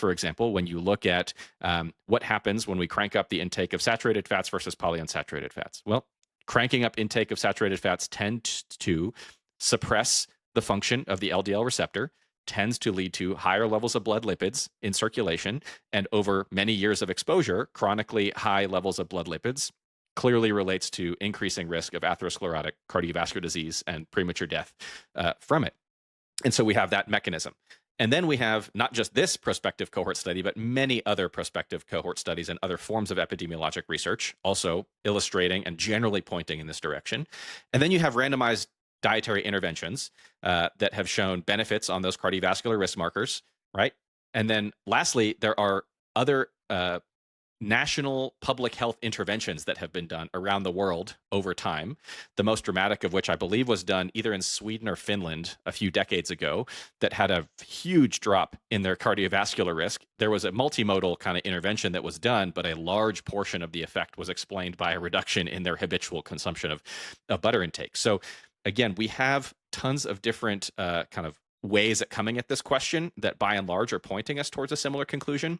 for example, when you look at what happens when we crank up the intake of saturated fats versus polyunsaturated fats. Well, cranking up intake of saturated fats tend to suppress the function of the LDL receptor, tends to lead to higher levels of blood lipids in circulation, and over many years of exposure, chronically high levels of blood lipids clearly relates to increasing risk of atherosclerotic cardiovascular disease and premature death from it. And so we have that mechanism. And then we have not just this prospective cohort study, but many other prospective cohort studies and other forms of epidemiologic research also illustrating and generally pointing in this direction. And then you have randomized dietary interventions that have shown benefits on those cardiovascular risk markers, right? And then lastly, there are other national public health interventions that have been done around the world over time, the most dramatic of which I believe was done either in Sweden or Finland a few decades ago, that had a huge drop in their cardiovascular risk. There was a multimodal kind of intervention that was done, but a large portion of the effect was explained by a reduction in their habitual consumption of butter intake. So again, we have tons of different kind of ways at coming at this question that by and large are pointing us towards a similar conclusion.